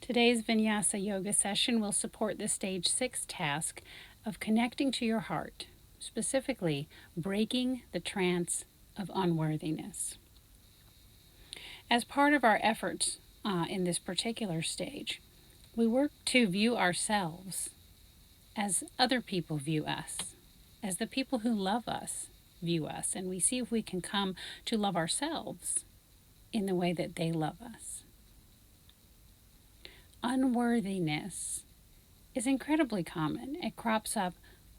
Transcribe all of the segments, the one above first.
Today's Vinyasa yoga session will support the stage 6 task of connecting to your heart, specifically breaking the trance of unworthiness. As part of our efforts in this particular stage, we work to view ourselves as other people view us, as the people who love us view us, and we see if we can come to love ourselves in the way that they love us. Unworthiness is incredibly common. It crops up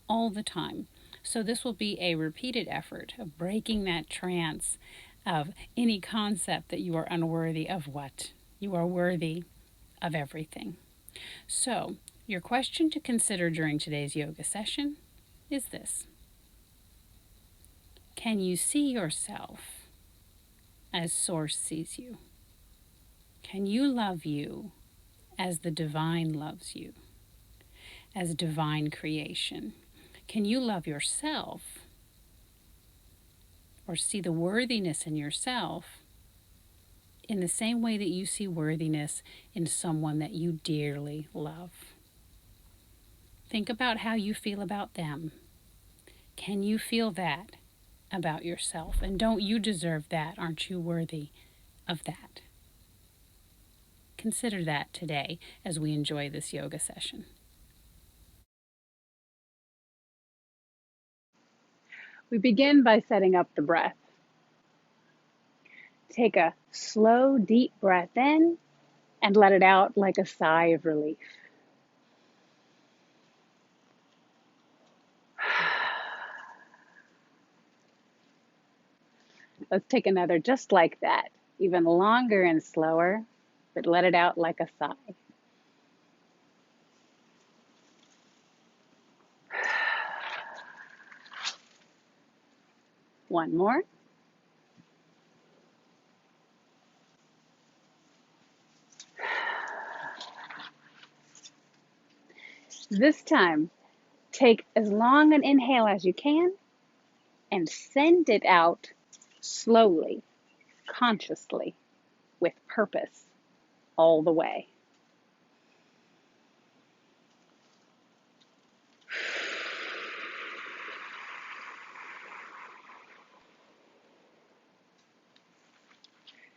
all the time. So this will be a repeated effort of breaking that trance of any concept that you are unworthy of what? You are worthy of everything. So your question to consider during today's yoga session is this: can you see yourself as Source sees you? Can you love you as the divine loves you, as divine creation? Can you love yourself or see the worthiness in yourself in the same way that you see worthiness in someone that you dearly love? Think about how you feel about them. Can you feel that about yourself? And don't you deserve that? Aren't you worthy of that? Consider that today as we enjoy this yoga session. We begin by setting up the breath. Take a slow, deep breath in and let it out like a sigh of relief. Let's take another just like that, even longer and slower, but let it out like a sigh. One more. This time, take as long an inhale as you can and send it out slowly, consciously, with purpose, all the way.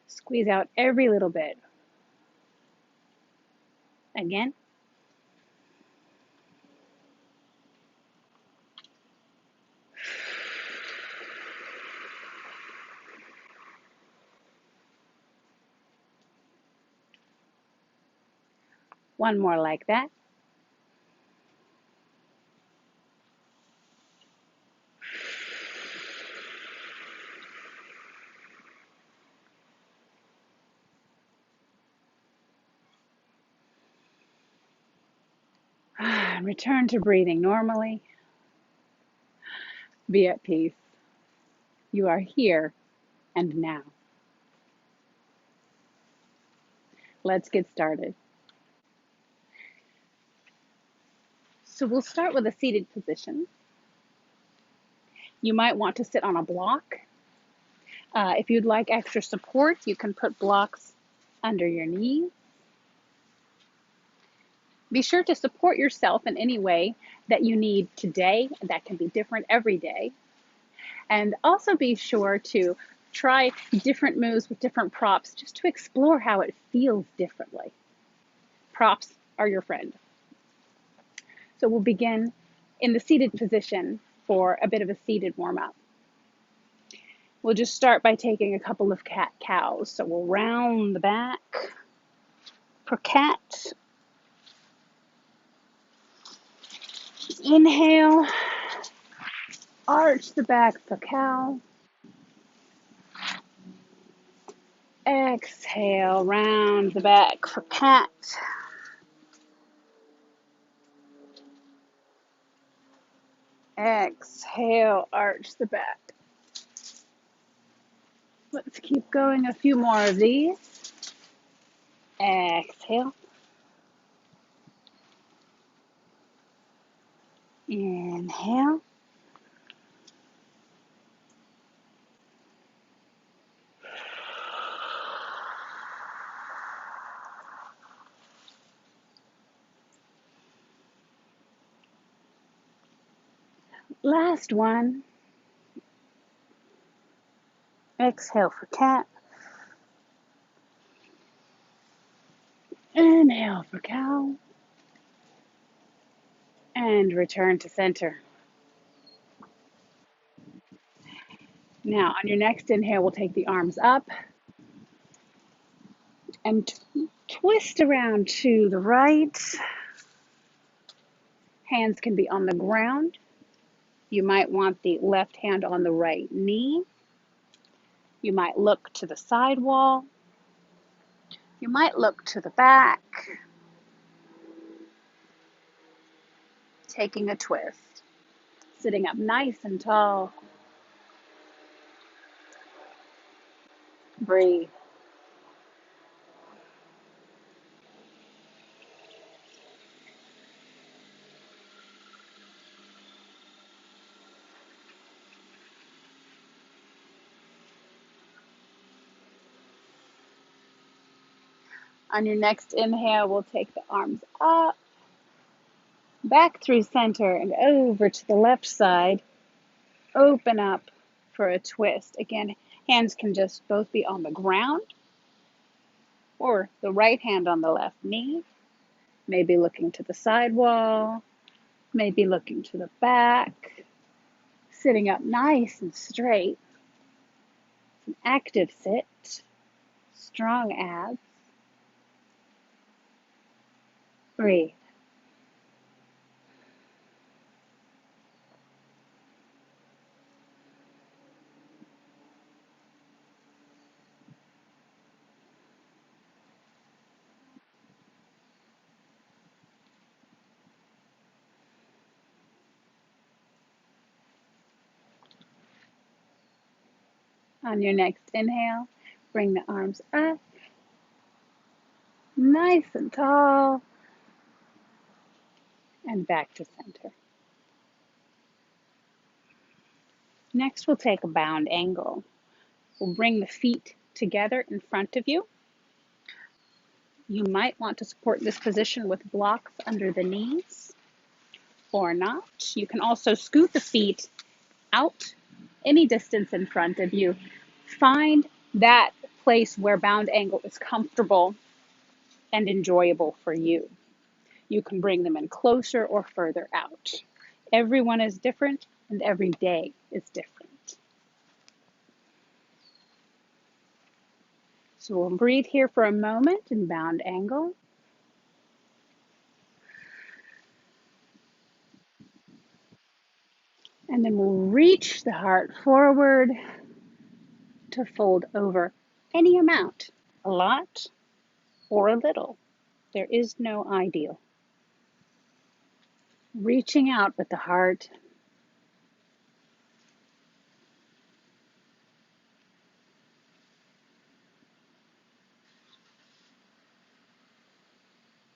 Squeeze out every little bit. Again. One more like that. Return to breathing normally. Be at peace. You are here and now. Let's get started. So we'll start with a seated position. You might want to sit on a block. If you'd like extra support, you can put blocks under your knees. Be sure to support yourself in any way that you need today. That can be different every day. And also be sure to try different moves with different props just to explore how it feels differently. Props are your friend. So we'll begin in the seated position for a bit of a seated warm-up. We'll just start by taking a couple of cat-cows. So we'll round the back for cat. Inhale, arch the back for cow. Exhale, round the back for cat. Exhale, arch the back. Let's keep going, a few more of these. Exhale. Inhale. Last one. Exhale for cat. Inhale for cow. And return to center. Now, on your next inhale, we'll take the arms up and twist around to the right. Hands can be on the ground. You might want the left hand on the right knee. You might look to the side wall. You might look to the back. Taking a twist. Sitting up nice and tall. Breathe. On your next inhale, we'll take the arms up, back through center and over to the left side. Open up for a twist. Again, hands can just both be on the ground or the right hand on the left knee. Maybe looking to the side wall, maybe looking to the back. Sitting up nice and straight. It's an active sit. Strong abs. Breathe. On your next inhale, bring the arms up, nice and tall, and back to center. Next, we'll take a bound angle. We'll bring the feet together in front of you. You might want to support this position with blocks under the knees or not. You can also scoot the feet out any distance in front of you. Find that place where bound angle is comfortable and enjoyable for you. You can bring them in closer or further out. Everyone is different and every day is different. So we'll breathe here for a moment in bound angle. And then we'll reach the heart forward to fold over any amount, a lot or a little. There is no ideal. Reaching out with the heart.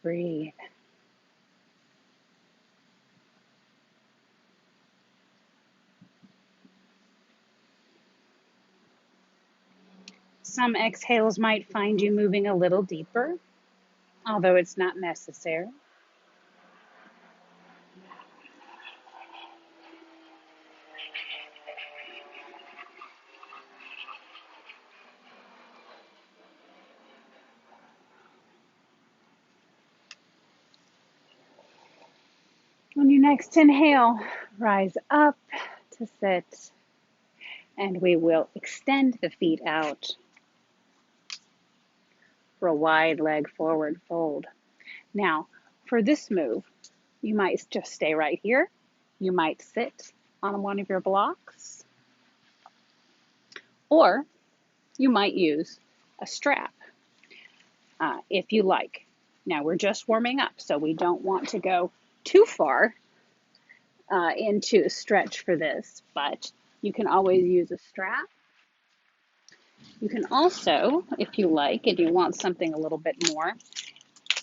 Breathe. Some exhales might find you moving a little deeper, although it's not necessary. On your next inhale, rise up to sit, and we will extend the feet out for a wide leg forward fold. Now, for this move, you might just stay right here. You might sit on one of your blocks, or you might use a strap if you like. Now, we're just warming up, so we don't want to go too far into a stretch for this, but you can always use a strap. You can also, if you like, and you want something a little bit more,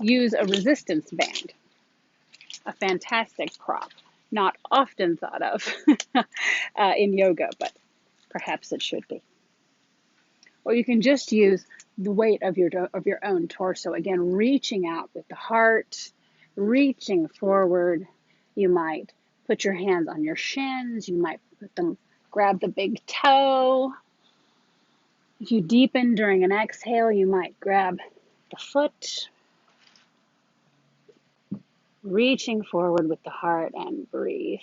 use a resistance band. A fantastic prop, not often thought of in yoga, but perhaps it should be. Or you can just use the weight of your own torso. Again, reaching out with the heart, reaching forward. You might Put your hands on your shins. You might grab the big toe. If you deepen during an exhale, you might grab the foot. Reaching forward with the heart and breathe.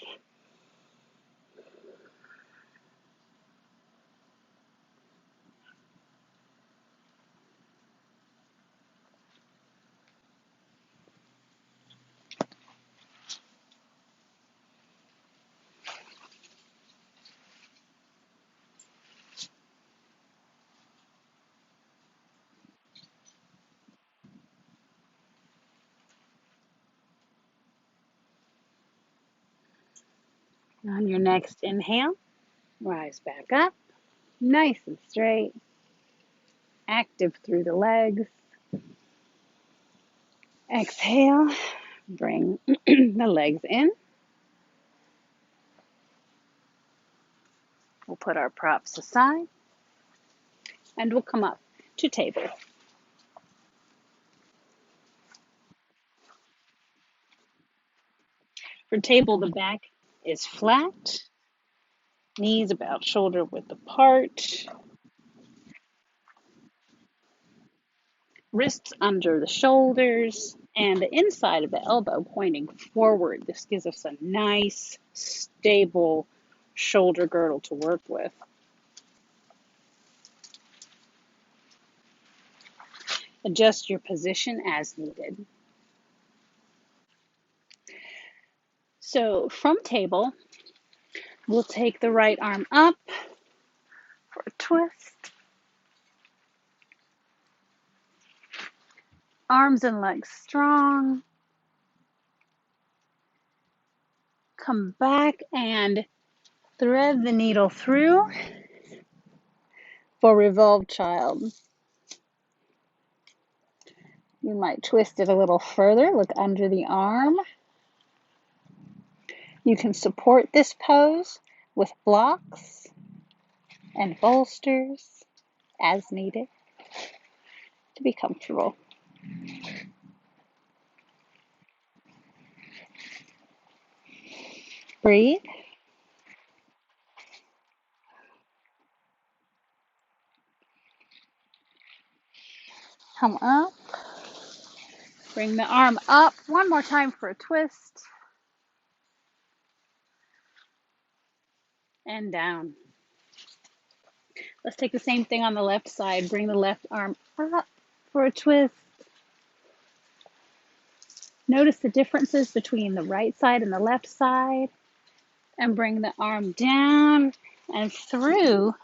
On your next inhale, rise back up, nice and straight, active through the legs. Exhale, bring the legs in. We'll put our props aside and we'll come up to table. For table, the back is flat, knees about shoulder width apart, wrists under the shoulders, and the inside of the elbow pointing forward. This gives us a nice, stable shoulder girdle to work with. Adjust your position as needed. So from table, we'll take the right arm up for a twist. Arms and legs strong. Come back and thread the needle through for revolved child. You might twist it a little further. Look under the arm. You can support this pose with blocks and bolsters as needed to be comfortable. Breathe. Come up. Bring the arm up one more time for a twist. And down. Let's take the same thing on the left side. Bring the left arm up for a twist. Notice the differences between the right side and the left side. And bring the arm down and through,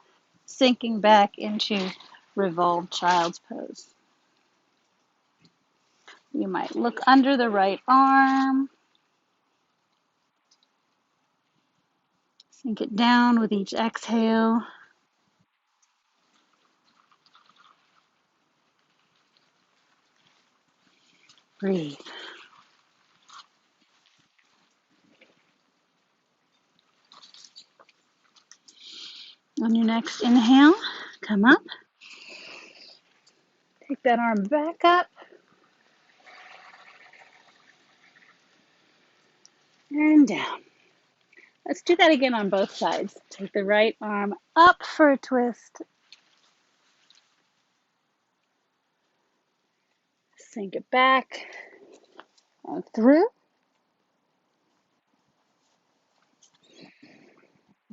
sinking back into revolved child's pose. You might look under the right arm. Sink it down with each exhale. Breathe. On your next inhale, come up. Take that arm back up. And down. Let's do that again on both sides. Take the right arm up for a twist. Sink it back and through.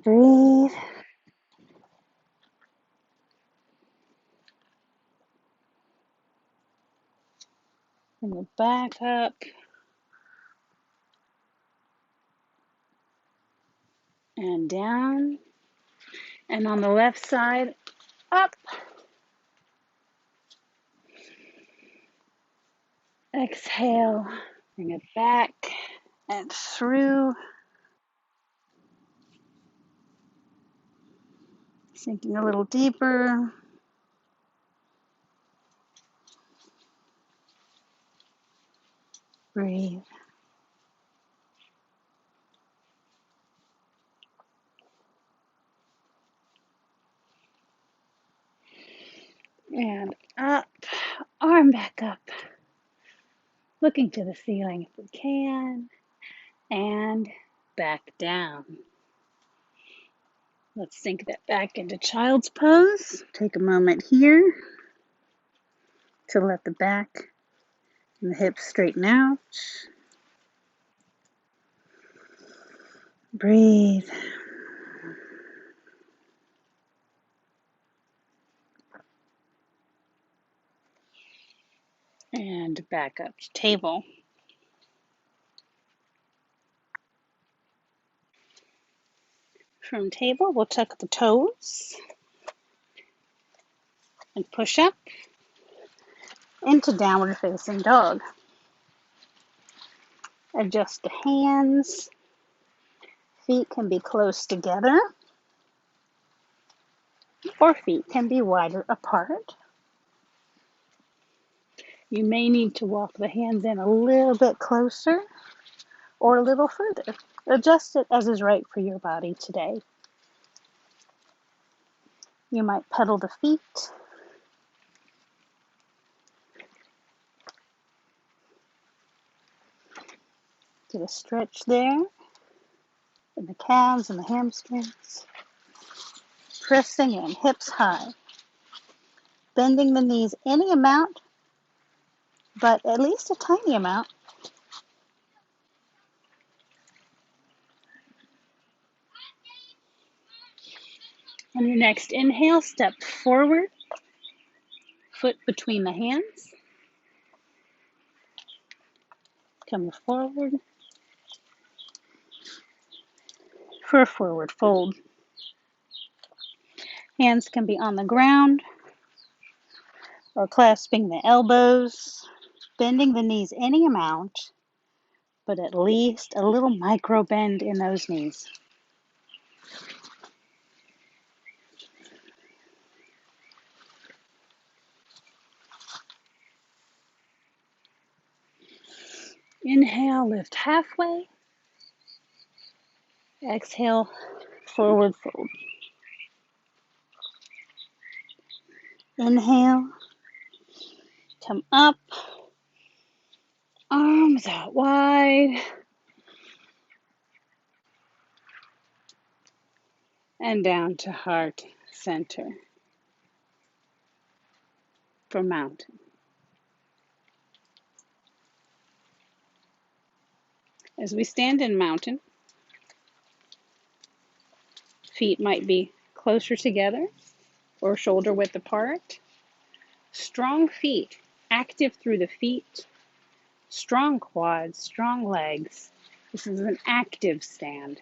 Breathe. Bring it back up. And down. And on the left side, up. Exhale. Bring it back and through. Sinking a little deeper. Breathe. And up. Arm back up. Looking to the ceiling if we can. And back down. Let's sink that back into child's pose. Take a moment here to let the back and the hips straighten out. Breathe. And back up to table. From table, we'll tuck the toes and push up into downward facing dog. Adjust the hands. Feet can be close together, or feet can be wider apart. You may need to walk the hands in a little bit closer or a little further. Adjust it as is right for your body today. You might pedal the feet. Get a stretch there in the calves and the hamstrings. Pressing in, hips high. Bending the knees any amount, but at least a tiny amount. On your next inhale, step forward, foot between the hands. Come forward for a forward fold. Hands can be on the ground or clasping the elbows, bending the knees any amount, but at least a little micro bend in those knees. Inhale, lift halfway. Exhale, forward fold. Inhale, come up, arms out wide, and down to heart center for mountain. As we stand in mountain, feet might be closer together or shoulder width apart. Strong feet, active through the feet, strong quads, strong legs. This is an active stand.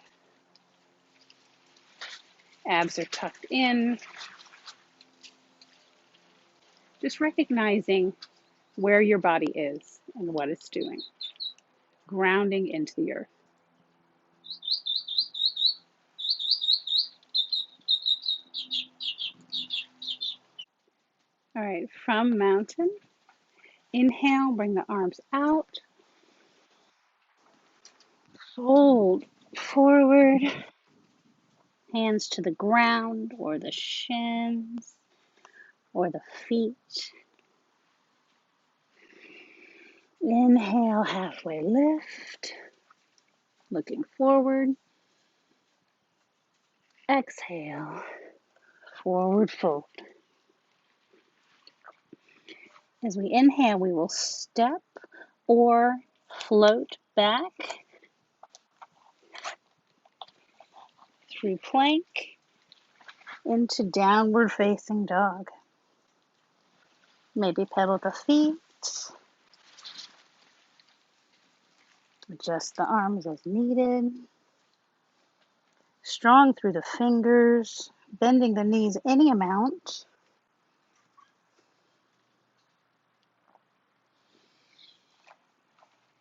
Abs are tucked in. Just recognizing where your body is and what it's doing. Grounding into the earth. All right, from mountain, inhale, bring the arms out. Fold forward. Hands to the ground or the shins or the feet. Inhale, halfway lift. Looking forward. Exhale, forward fold. As we inhale, we will step or float back through plank into downward facing dog. Maybe pedal the feet. Adjust the arms as needed. Strong through the fingers, bending the knees any amount.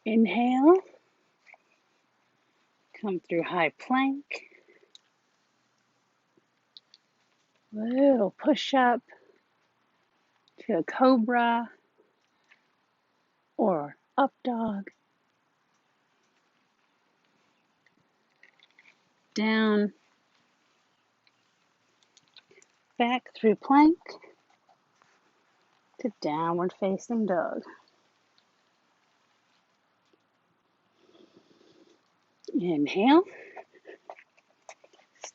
Inhale, come through high plank. Little push up to a cobra or up dog. Down, back through plank to downward facing dog. Inhale,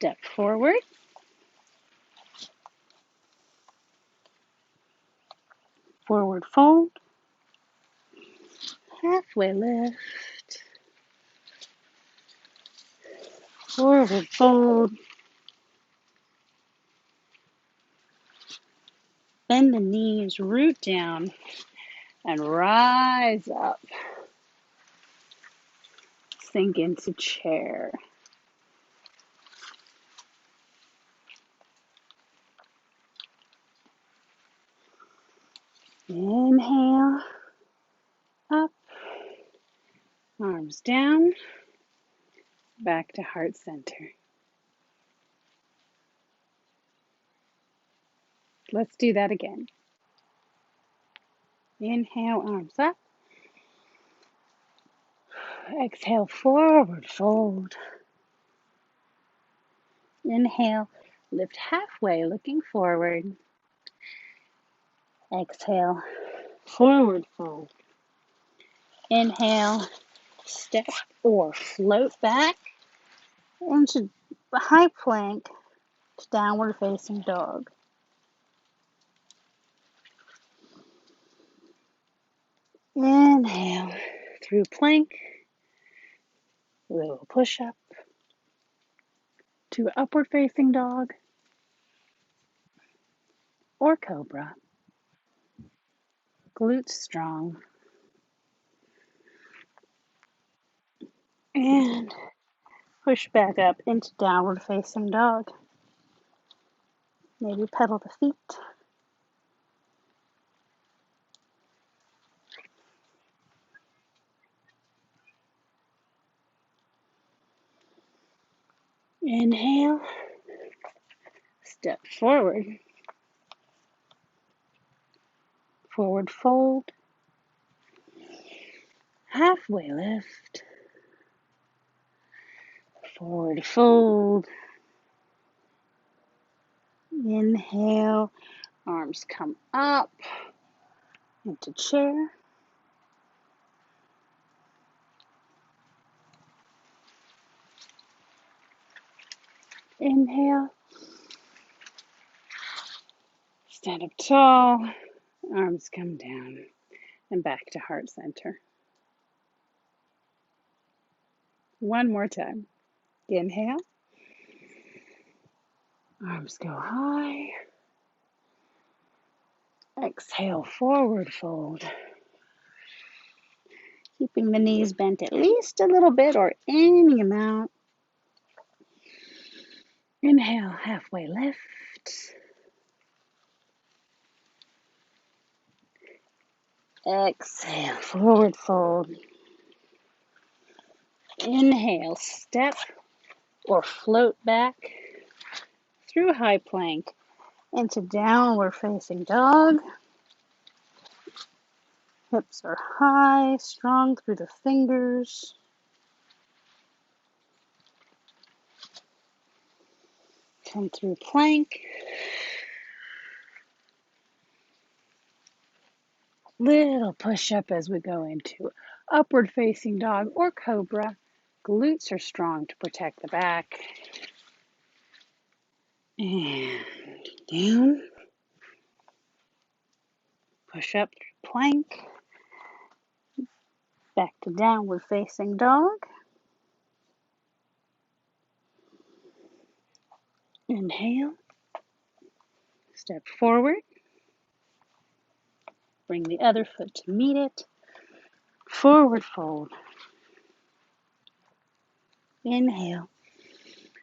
Step forward. Forward fold. Halfway lift. Forward fold. Bend the knees, root down, and rise up. Sink into chair. Inhale, up, arms down, back to heart center. Let's do that again. Inhale, arms up. Exhale, forward fold. Inhale, lift halfway, looking forward. Exhale, forward fold. Inhale, step or float back into high plank to downward facing dog. Inhale through plank, little push up to upward facing dog or cobra. Glutes strong. And push back up into downward facing dog. Maybe pedal the feet. Inhale, step forward, forward fold, halfway lift, forward fold. Inhale, arms come up into chair. Inhale, stand up tall, arms come down and back to heart center. One more time. Inhale, arms go high. Exhale, forward fold. Keeping the knees bent at least a little bit or any amount. Inhale, halfway lift. Exhale, forward fold. Inhale, step or float back through high plank into downward facing dog. Hips are high, strong through the fingers. Come through plank. Little push up as we go into upward facing dog or cobra. Glutes are strong to protect the back. And down. Push up through plank. Back to downward facing dog. Inhale. Step forward. Bring the other foot to meet it. Forward fold. Inhale.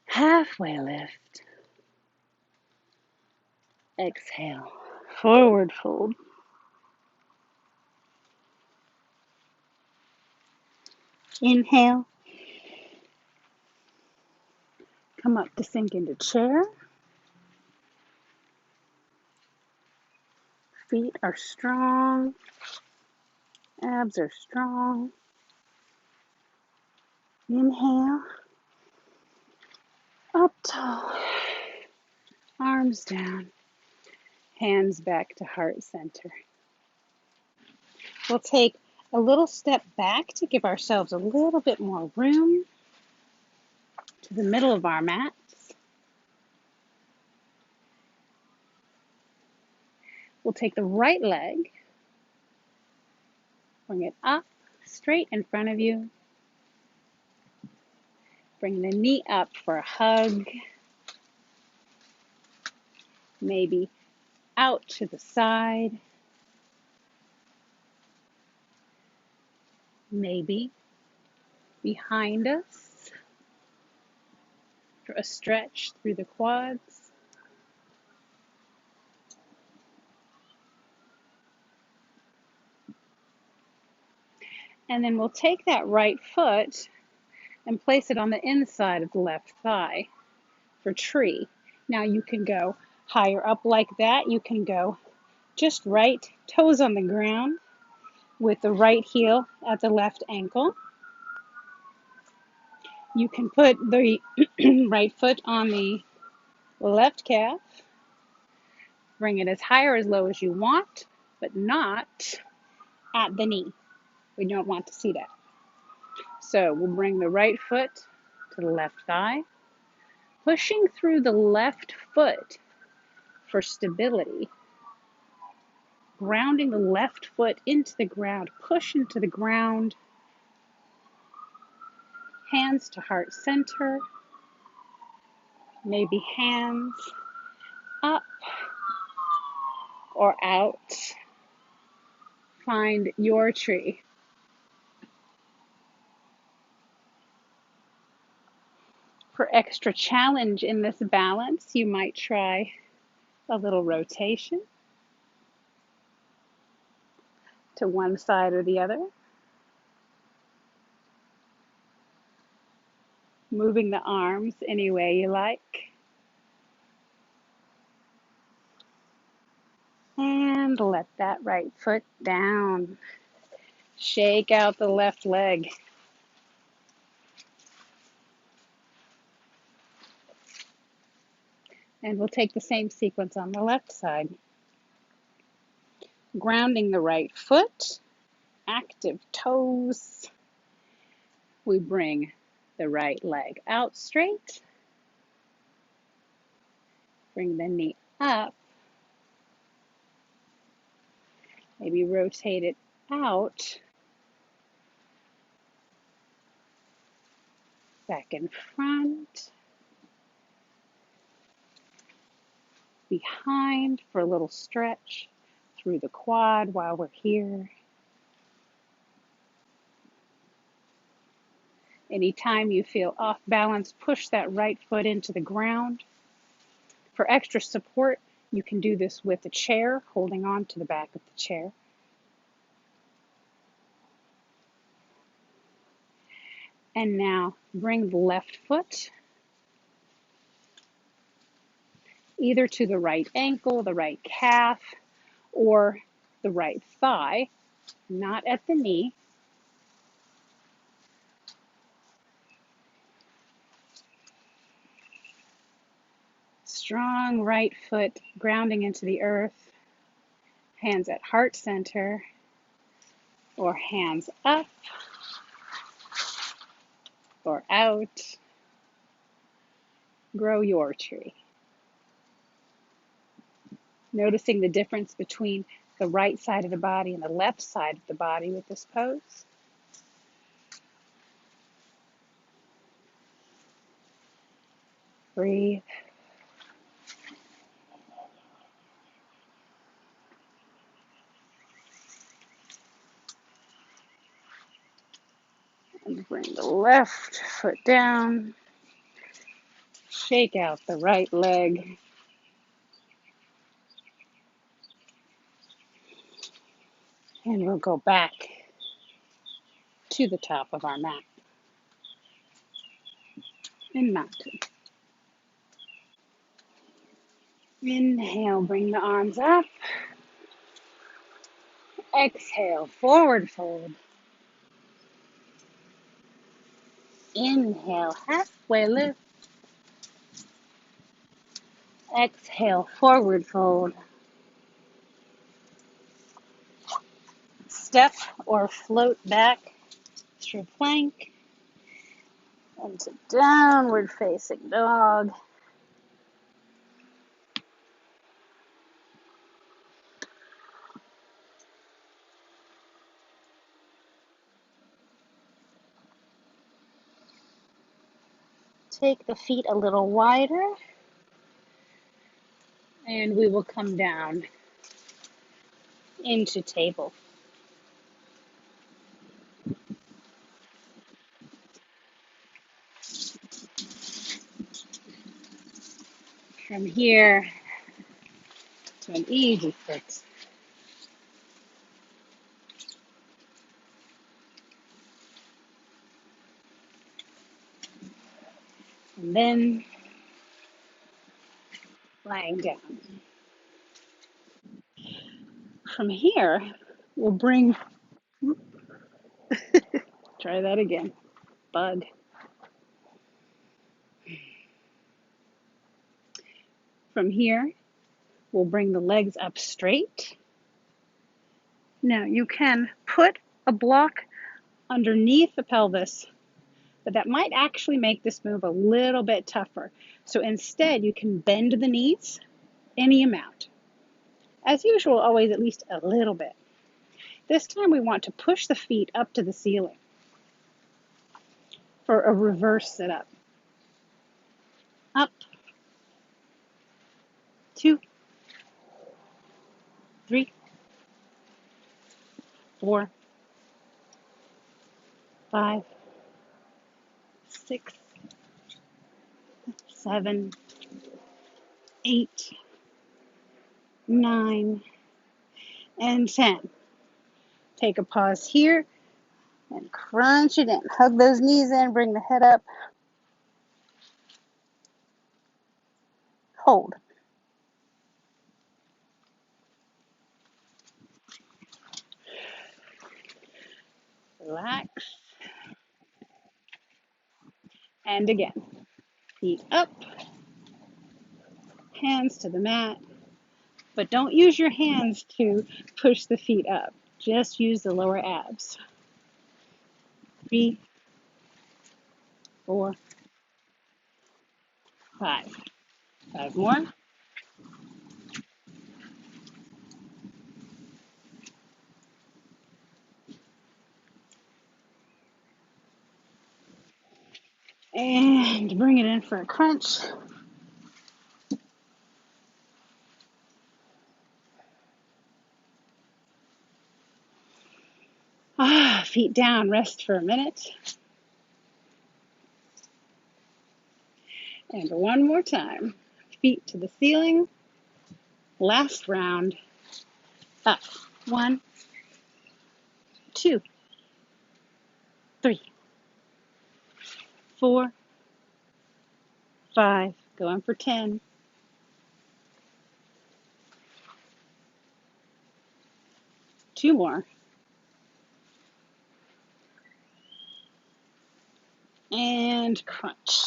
Halfway lift. Exhale. Forward fold. Inhale. Come up to sink into chair. Feet are strong. Abs are strong. Inhale. Up tall. Arms down. Hands back to heart center. We'll take a little step back to give ourselves a little bit more room to the middle of our mats. We'll take the right leg, bring it up straight in front of you. Bring the knee up for a hug. Maybe out to the side. Maybe behind us for a stretch through the quads. And then we'll take that right foot and place it on the inside of the left thigh for tree. Now you can go higher up like that. You can go just right, toes on the ground with the right heel at the left ankle. You can put the right foot on the left calf. Bring it as high or as low as you want, but not at the knee. We don't want to see that. So we'll bring the right foot to the left thigh, pushing through the left foot for stability, grounding the left foot into the ground, push into the ground, hands to heart center, maybe hands up or out. Find your tree. For extra challenge in this balance, you might try a little rotation to one side or the other, moving the arms any way you like. And let that right foot down. Shake out the left leg. And we'll take the same sequence on the left side. Grounding the right foot, active toes. We bring the right leg out straight. Bring the knee up. Maybe rotate it out. Back in front. Behind for a little stretch through the quad while we're here. Anytime you feel off balance, push that right foot into the ground. For extra support, you can do this with a chair, holding on to the back of the chair. And now bring the left foot either to the right ankle, the right calf, or the right thigh, not at the knee. Strong right foot grounding into the earth, hands at heart center, or hands up or out. Grow your tree. Noticing the difference between the right side of the body and the left side of the body with this pose. Breathe. And bring the left foot down. Shake out the right leg. And we'll go back to the top of our mat. In mountain. Inhale, bring the arms up. Exhale, forward fold. Inhale, halfway lift. Exhale, forward fold. Step or float back through plank into downward facing dog. take the feet a little wider and we will come down into table. From here to an easy sit. And then lying down. From here, we'll bring, try that again, bug. From here, we'll bring the legs up straight. Now you can put a block underneath the pelvis, but that might actually make this move a little bit tougher. So instead, you can bend the knees any amount. As usual, always at least a little bit. This time we want to push the feet up to the ceiling for a reverse sit-up. Up, 2, 3, 4, 5, 6, 7, 8, 9, and 10. Take a pause here and crunch it in. Hug those knees in, bring the head up. Hold. Relax. And again. Feet up. Hands to the mat. But don't use your hands to push the feet up. Just use the lower abs. 3, 4, 5. 5 more. And bring it in for a crunch. Feet down, rest for a minute. And one more time. Feet to the ceiling. Last round. Up. 1, 2, 3, 4, 5. Going for 10. 2 more. And crunch.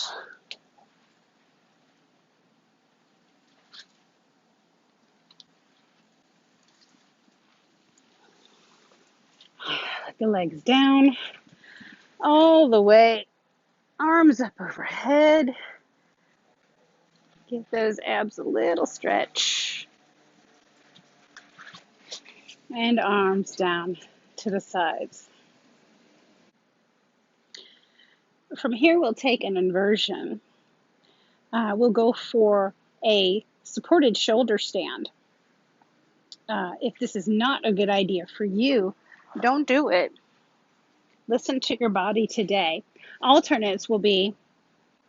Let the legs down. All the way. Arms up overhead. Give those abs a little stretch. And arms down to the sides. From here, we'll take an inversion. We'll go for a supported shoulder stand. If this is not a good idea for you, don't do it. Listen to your body today. Alternates will be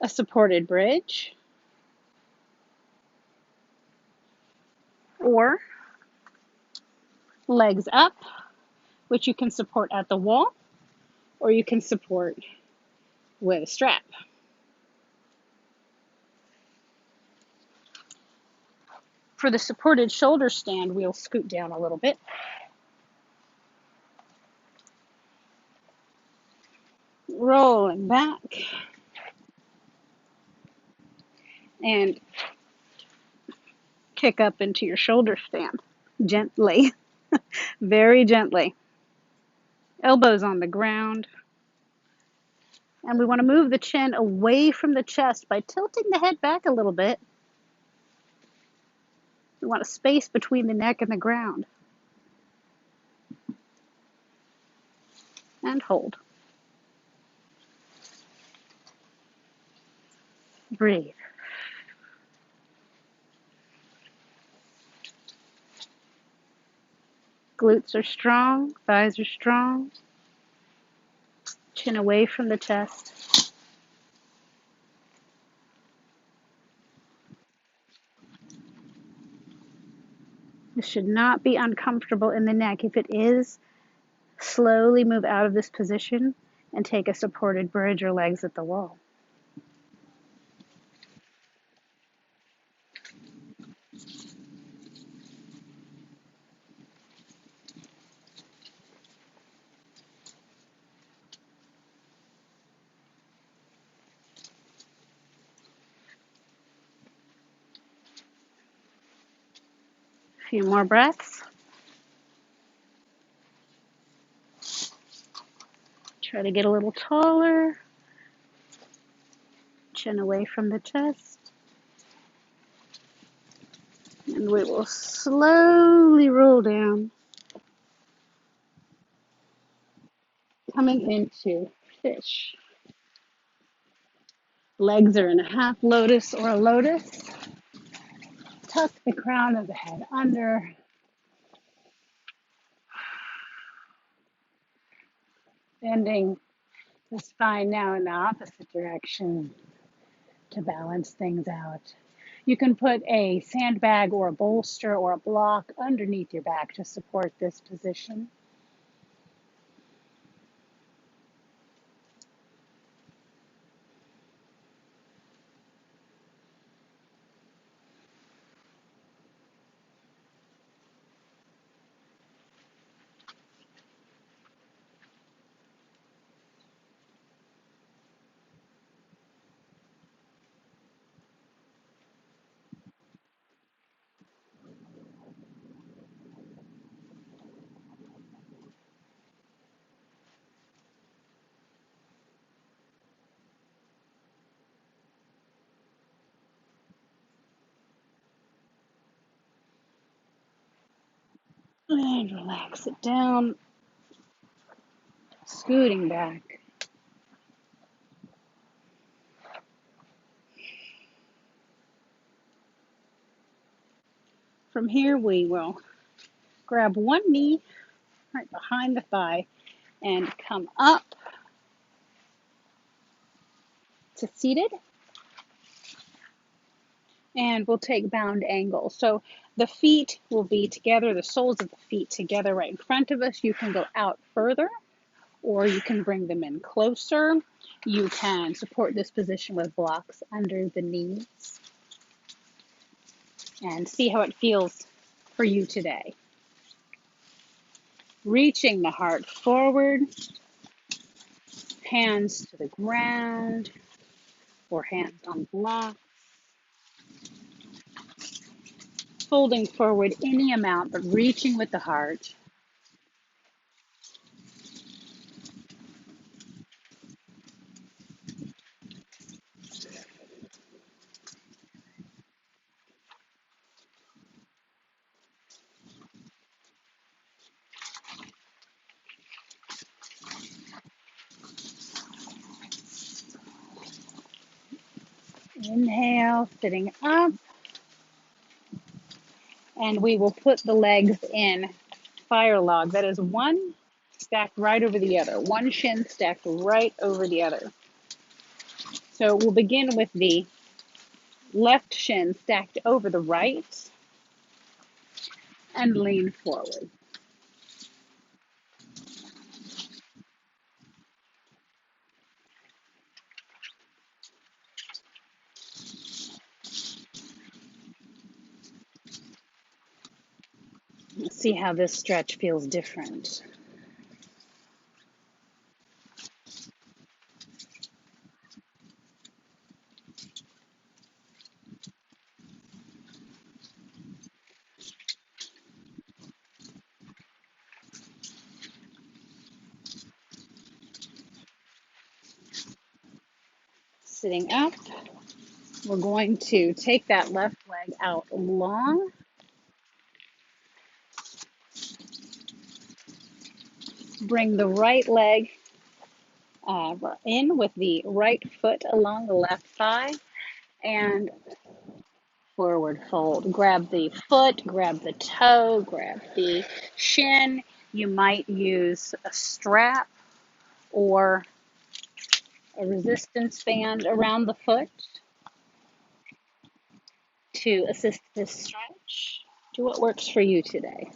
a supported bridge or legs up, which you can support at the wall or you can support with a strap. For the supported shoulder stand, we'll scoot down a little bit. Rolling back. And kick up into your shoulder stand. Gently. Very gently. Elbows on the ground. And we want to move the chin away from the chest by tilting the head back a little bit. We want a space between the neck and the ground. And hold. breathe. Glutes are strong, thighs are strong. Chin away from the chest. This should not be uncomfortable in the neck. If it is, slowly move out of this position and take a supported bridge or legs at the wall. A few more breaths. Try to get a little taller. Chin away from the chest. And we will slowly roll down, coming into fish. Legs are in a half lotus or a lotus. Tuck the crown of the head under. Bending the spine now in the opposite direction to balance things out. You can put a sandbag or a bolster or a block underneath your back to support this position. And relax it down, scooting back. From here, we will grab one knee right behind the thigh and come up to seated. And we'll take bound angle. So the feet will be together, the soles of the feet together right in front of us. You can go out further, or you can bring them in closer. You can support this position with blocks under the knees and see how it feels for you today. Reaching the heart forward, hands to the ground or hands on blocks. Folding forward any amount, but reaching with the heart. Inhale, sitting up. And we will put the legs in fire log. That is one stacked right over the other. One shin stacked right over the other. So we'll begin with the left shin stacked over the right and lean forward. Let's see how this stretch feels different. Sitting up, we're going to take that left leg out long. Bring the right leg in with the right foot along the left thigh and forward fold. Grab the foot, grab the toe, grab the shin. You might use a strap or a resistance band around the foot to assist this stretch. Do what works for you today.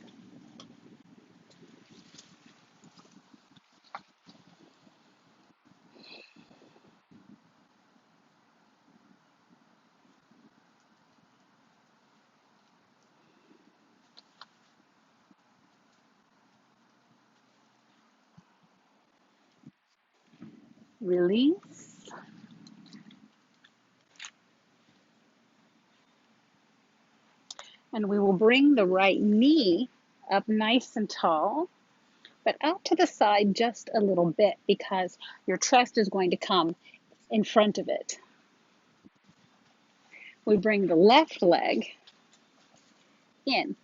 Release. And we will bring the right knee up nice and tall, but out to the side just a little bit because your chest is going to come in front of it. We bring the left leg in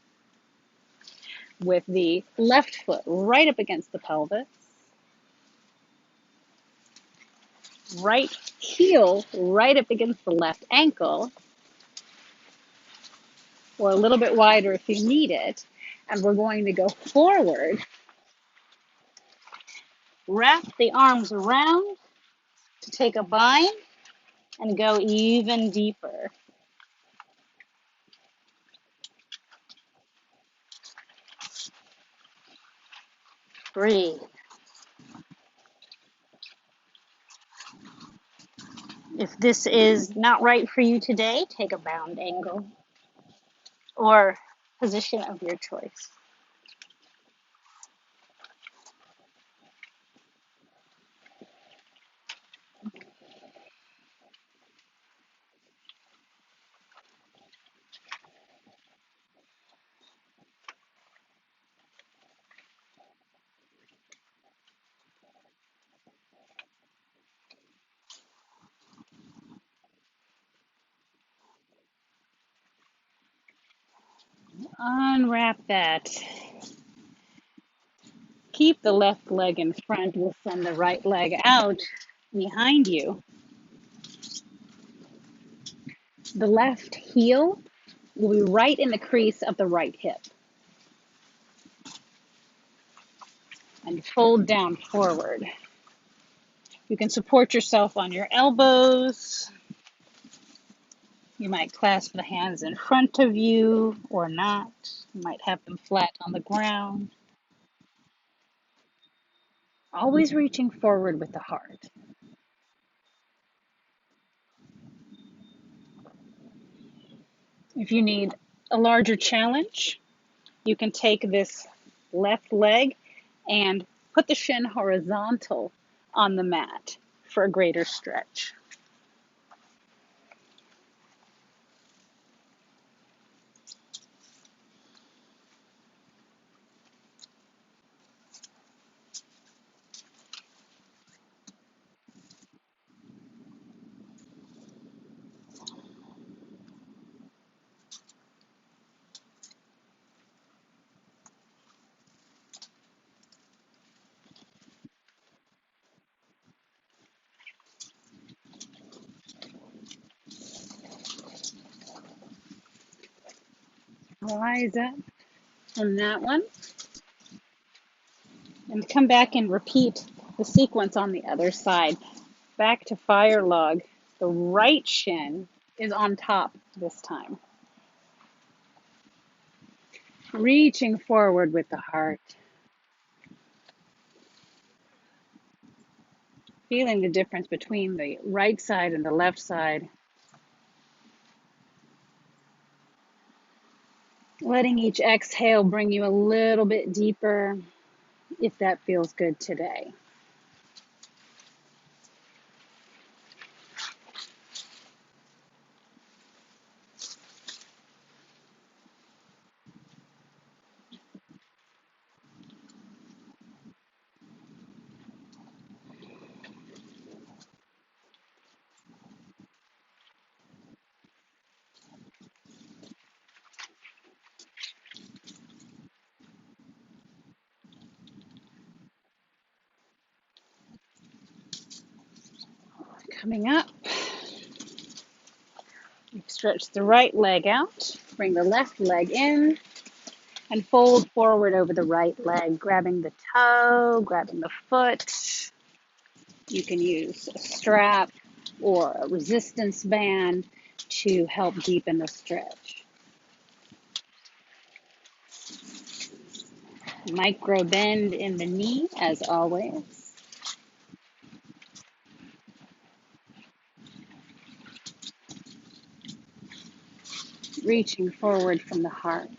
with the left foot right up against the pelvis, right heel right up against the left ankle, or a little bit wider if you need it. And we're going to go forward, wrap the arms around to take a bind, and go even deeper. Breathe. If this is not right for you today, take a bound angle or position of your choice. Unwrap that. Keep the left leg in front. We'll send the right leg out behind you. The left heel will be right in the crease of the right hip. And fold down forward. You can support yourself on your elbows. You might clasp the hands in front of you or not. You might have them flat on the ground. Always reaching forward with the heart. If you need a larger challenge, you can take this left leg and put the shin horizontal on the mat for a greater stretch. Rise up from that one and come back and repeat the sequence on the other side. Back to fire log. The right shin is on top this time. Reaching forward with the heart. Feeling the difference between the right side and the left side. Letting each exhale bring you a little bit deeper if that feels good today. Coming up, Stretch the right leg out. Bring the left leg in and fold forward over the right leg, grabbing the toe, grabbing the foot. You can use a strap or a resistance band to help deepen the stretch. Micro bend in the knee as always. Reaching forward from the heart.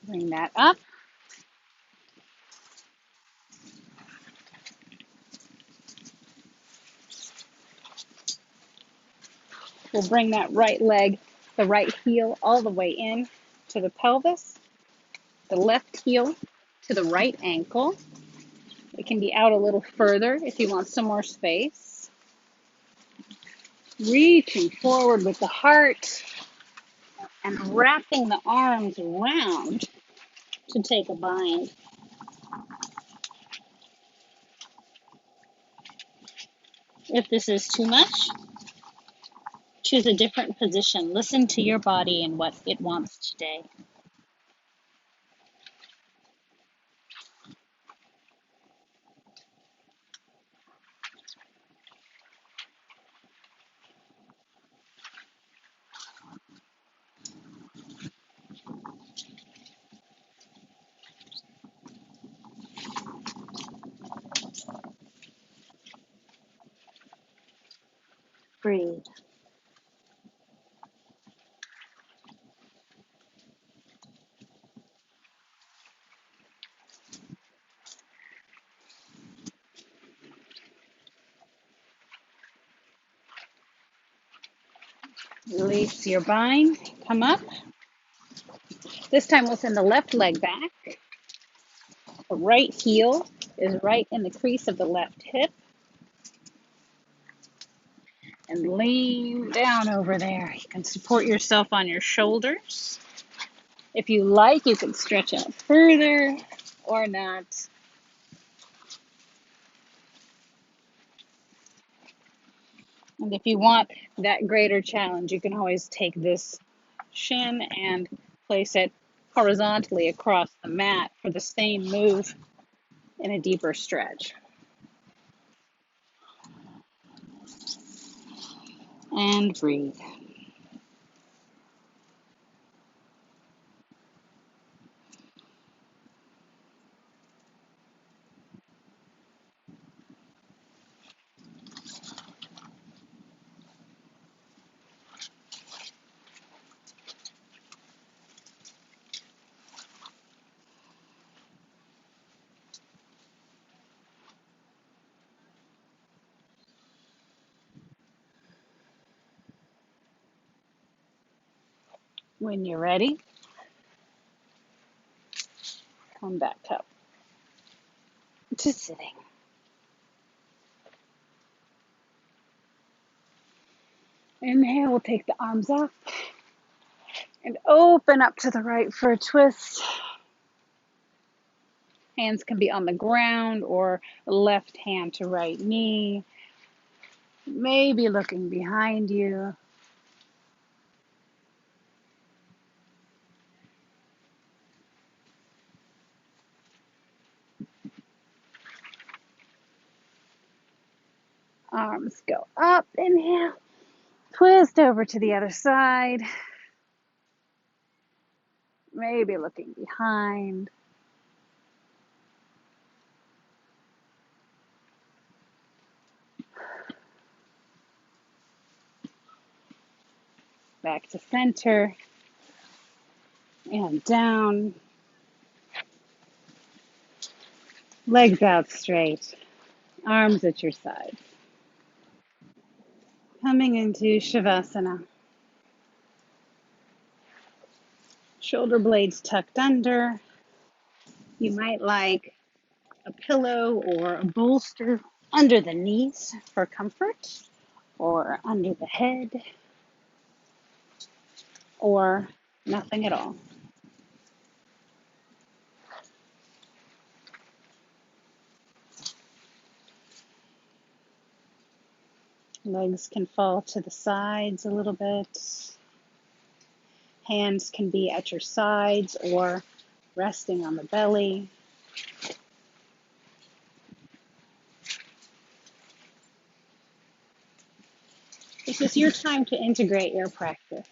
Bring that up. We'll bring that right leg, the right heel, all the way in to the pelvis, the left heel to the right ankle. It can be out a little further if you want some more space. Reaching forward with the heart and wrapping the arms around to take a bind. If this is too much, choose a different position. Listen to your body and what it wants today. Breathe. Release your bind. Come up. This time we'll send the left leg back. The right heel is right in the crease of the left hip. And lean down over there. You can support yourself on your shoulders. If you like, you can stretch out further or not. And if you want that greater challenge, you can always take this shin and place it horizontally across the mat for the same move in a deeper stretch. And breathe. When you're ready, come back up to sitting. Inhale, we'll take the arms up and open up to the right for a twist. Hands can be on the ground or left hand to right knee. Maybe looking behind you. Arms go up, inhale. Twist over to the other side. Maybe looking behind. Back to center. And down. Legs out straight. Arms at your sides. Coming into Shavasana. Shoulder blades tucked under. You might like a pillow or a bolster under the knees for comfort or under the head. or nothing at all. Legs can fall to the sides a little bit. Hands can be at your sides or resting on the belly. This is your time to integrate your practice.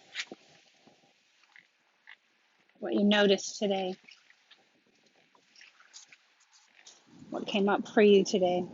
What you noticed today, what came up for you today.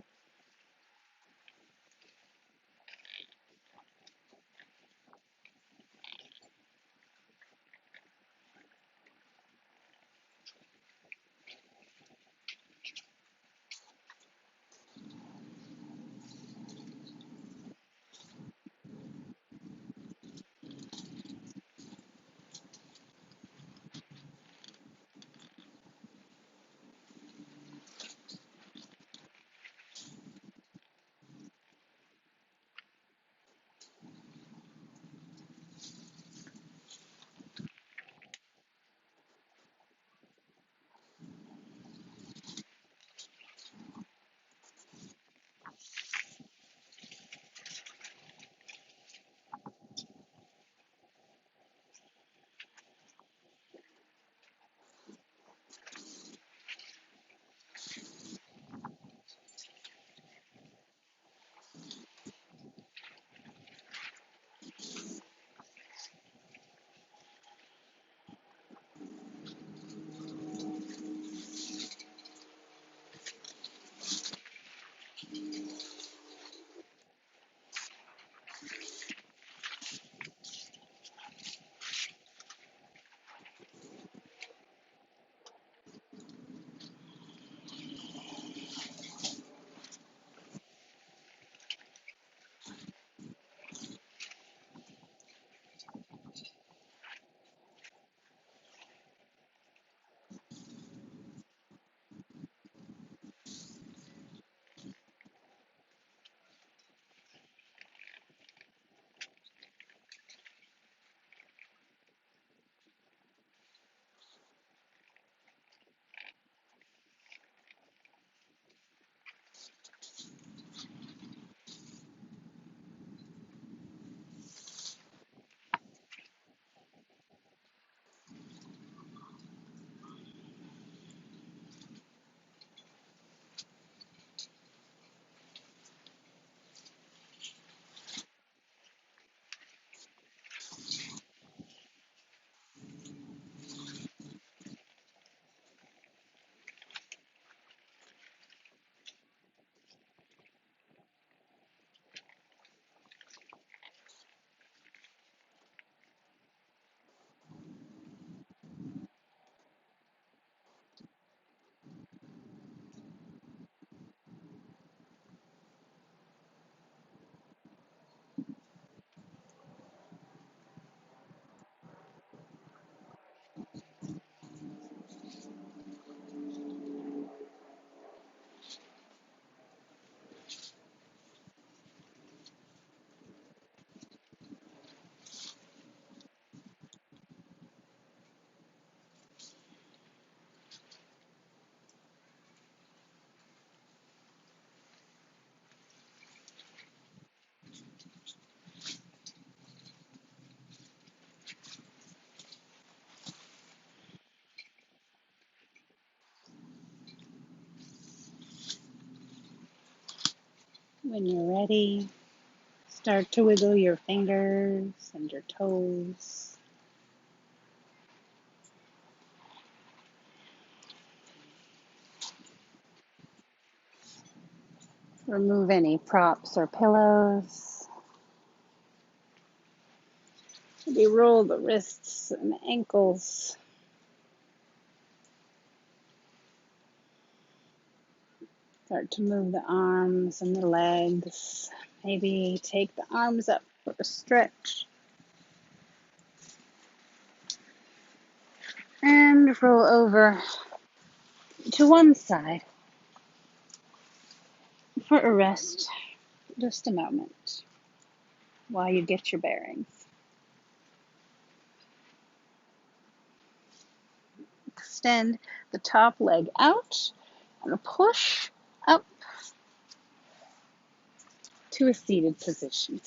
When you're ready, start to wiggle your fingers and your toes. Remove any props or pillows. Maybe roll the wrists and the ankles. Start to move the arms and the legs. Maybe take the arms up for a stretch. And roll over to one side for a rest. Just a moment while you get your bearings. extend the top leg out and push up to a seated position.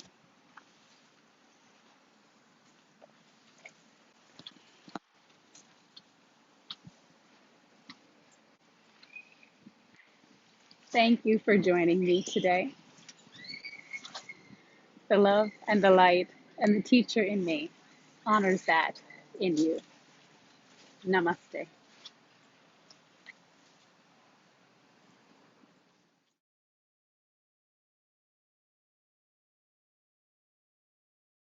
Thank you for joining me today. The love and the light and the teacher in me honors that in you. Namaste.